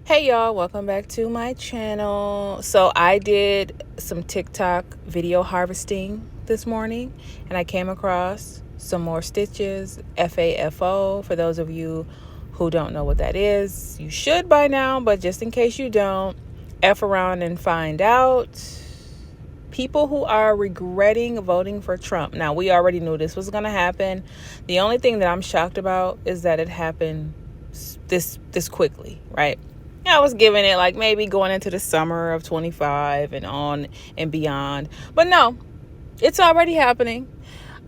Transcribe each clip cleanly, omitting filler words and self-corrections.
Hey y'all, welcome back to my channel. So I did some TikTok video harvesting this morning and I came across some more stitches, FAFO. For those of you who don't know what that is, you should by now, but just in case you don't, F around and find out. People who are regretting voting for Trump. Now, we already knew this was going to happen. The only thing that I'm shocked about is that it happened this quickly, right? I was giving it like maybe going into the summer of 25 and on and beyond. But no, it's already happening.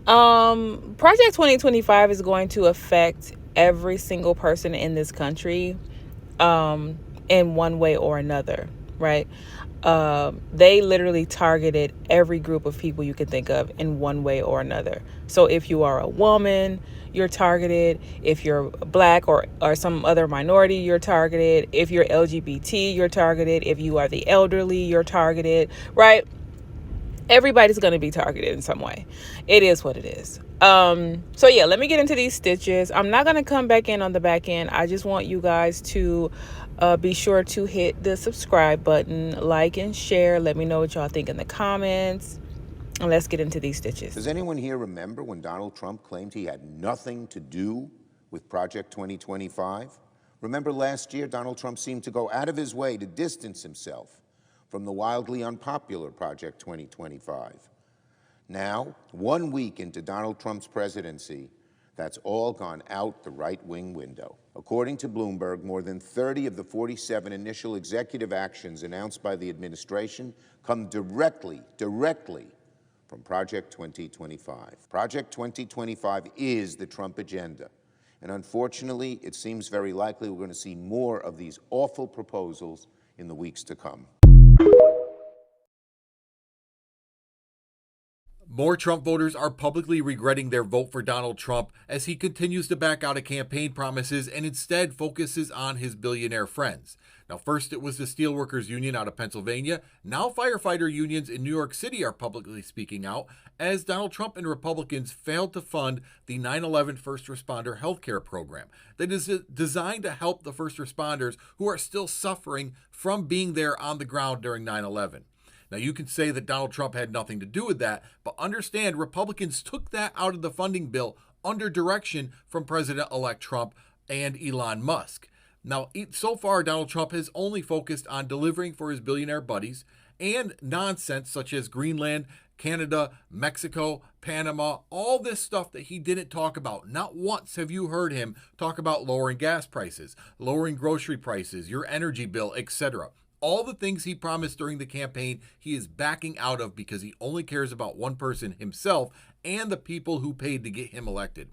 Project 2025 is going to affect every single person in this country in one way or another, right? They literally targeted every group of people you can think of in one way or another. So if you are a woman, you're targeted. If you're black or some other minority, you're targeted. If you're LGBT, you're targeted. If you are the elderly, you're targeted, right? Everybody's going to be targeted in some way. It is what it is. So yeah, let me get into these stitches. I'm not going to come back in on the back end. I just want you guys to be sure to hit the subscribe button, like and share. Let me know what y'all think in the comments. And let's get into these stitches. Does anyone here remember when Donald Trump claimed he had nothing to do with Project 2025? Remember last year, Donald Trump seemed to go out of his way to distance himself from the wildly unpopular Project 2025. Now, 1 week into Donald Trump's presidency, that's all gone out the right-wing window. According to Bloomberg, more than 30 of the 47 initial executive actions announced by the administration come directly from Project 2025. Project 2025 is the Trump agenda. And unfortunately, it seems very likely we're going to see more of these awful proposals in the weeks to come. More Trump voters are publicly regretting their vote for Donald Trump as he continues to back out of campaign promises and instead focuses on his billionaire friends. Now, first it was the Steelworkers Union out of Pennsylvania. Now firefighter unions in New York City are publicly speaking out as Donald Trump and Republicans failed to fund the 9/11 first responder healthcare program that is designed to help the first responders who are still suffering from being there on the ground during 9/11. Now, you can say that Donald Trump had nothing to do with that, but understand Republicans took that out of the funding bill under direction from President-elect Trump and Elon Musk. Now, so far, Donald Trump has only focused on delivering for his billionaire buddies and nonsense such as Greenland, Canada, Mexico, Panama, all this stuff that he didn't talk about. Not once have you heard him talk about lowering gas prices, lowering grocery prices, your energy bill, etc. All the things he promised during the campaign, he is backing out of because he only cares about one person, himself, and the people who paid to get him elected.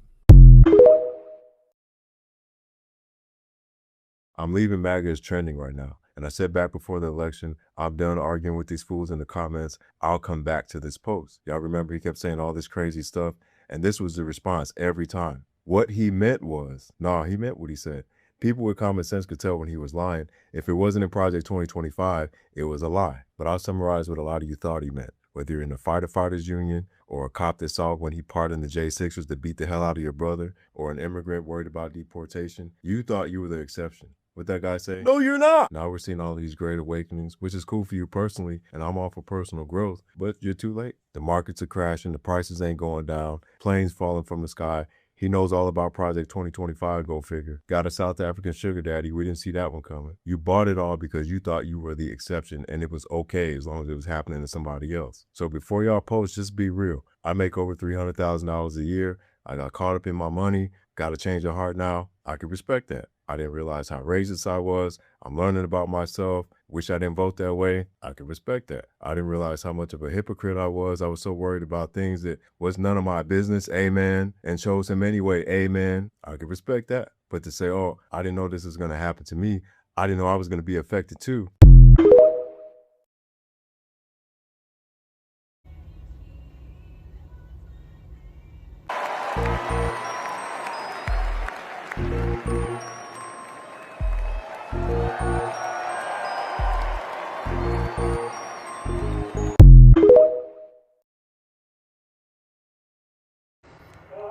Leaving MAGA is trending right now. And I said back before the election, I'm done arguing with these fools in the comments. I'll come back to this post. Y'all remember he kept saying all this crazy stuff? And this was the response every time. What he meant was, he meant what he said. People with common sense could tell when he was lying. If it wasn't in Project 2025, it was a lie. But I'll summarize what a lot of you thought he meant. Whether you're in the fighters union, or a cop that saw when he pardoned the J6ers to beat the hell out of your brother, or an immigrant worried about deportation, you thought you were the exception. What that guy say? No, you're not. Now we're seeing all these great awakenings, which is cool for you personally, and I'm all for personal growth, but you're too late. The markets are crashing, the prices ain't going down, planes falling from the sky. He knows all about Project 2025, go figure. Got a South African sugar daddy, we didn't see that one coming. You bought it all because you thought you were the exception and it was okay as long as it was happening to somebody else. So before y'all post, just be real. I make over $300,000 a year. I got caught up in my money, got a change of heart now. I can respect that. I didn't realize how racist I was. I'm learning about myself. Wish I didn't vote that way. I can respect that. I didn't realize how much of a hypocrite I was. I was so worried about things that was none of my business. Amen. And chose him anyway. Amen. I can respect that. But to say, oh, I didn't know this was going to happen to me. I didn't know I was going to be affected too.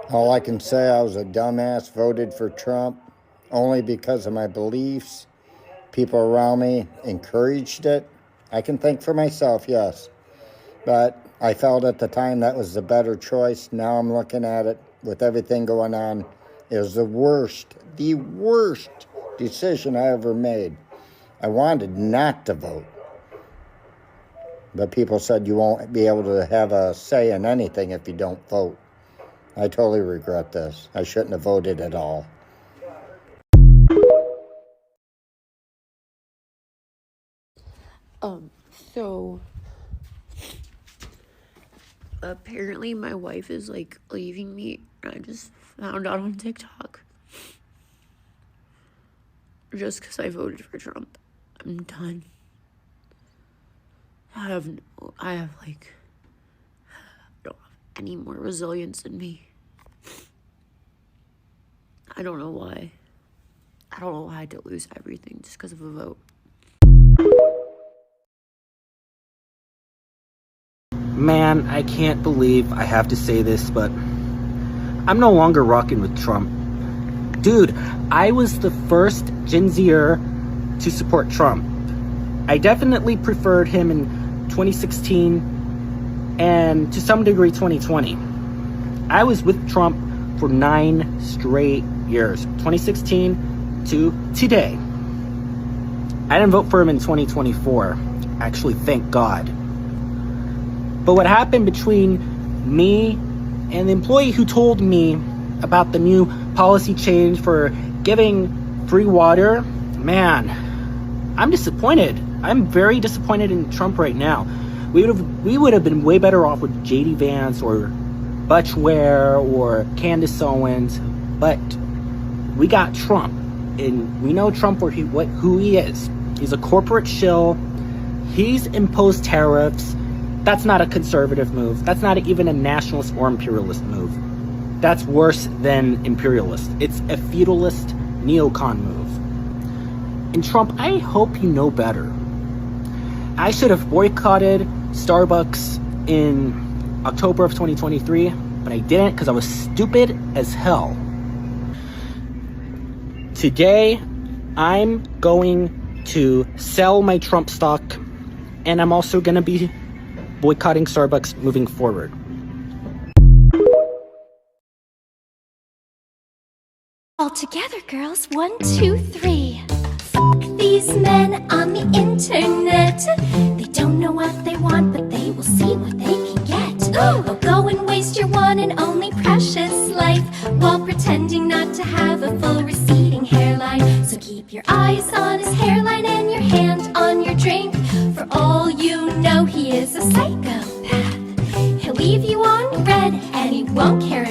All I can say, I was a dumbass, voted for Trump only because of my beliefs. people around me encouraged it. I can think for myself, yes. But I felt at the time that was the better choice. Now I'm looking at it with everything going on. It was the worst decision I ever made. I wanted not to vote. But people said you won't be able to have a say in anything if you don't vote. I totally regret this. I shouldn't have voted at all. So apparently my wife is like leaving me. I just found out on TikTok. Just because I voted for Trump. I'm done. I don't have any more resilience in me. I don't know why. I don't know why I had to lose everything just because of a vote. Man, I can't believe I have to say this, but I'm no longer rocking with Trump. Dude, I was the first Gen Zer to support Trump. I definitely preferred him in 2016 and to some degree 2020. I was with Trump for 9 straight years, 2016 to today. I didn't vote for him in 2024, actually, thank God. But what happened between me and the employee who told me about the new policy change for giving free water, man, I'm disappointed. I'm very disappointed in Trump right now. We would have been way better off with J.D. Vance or Butch Ware or Candace Owens, but we got Trump, and we know Trump for who he is. He's a corporate shill. He's imposed tariffs. That's not a conservative move. That's not even a nationalist or imperialist move. That's worse than imperialist. It's a feudalist neocon move. And Trump, I hope you know better. I should have boycotted Starbucks in October of 2023, but I didn't because I was stupid as hell. Today, I'm going to sell my Trump stock, and I'm also going to be boycotting Starbucks moving forward. All together, girls. 1, 2, 3. Fuck these men on the internet. They don't know what they want, but they will see what they can get. Oh, go and waste your one and only precious life while pretending not to have a full receding hairline. So keep your eyes on his hairline and your hand on your drink. For all you know, he is a psychopath. He'll leave you on red and he won't care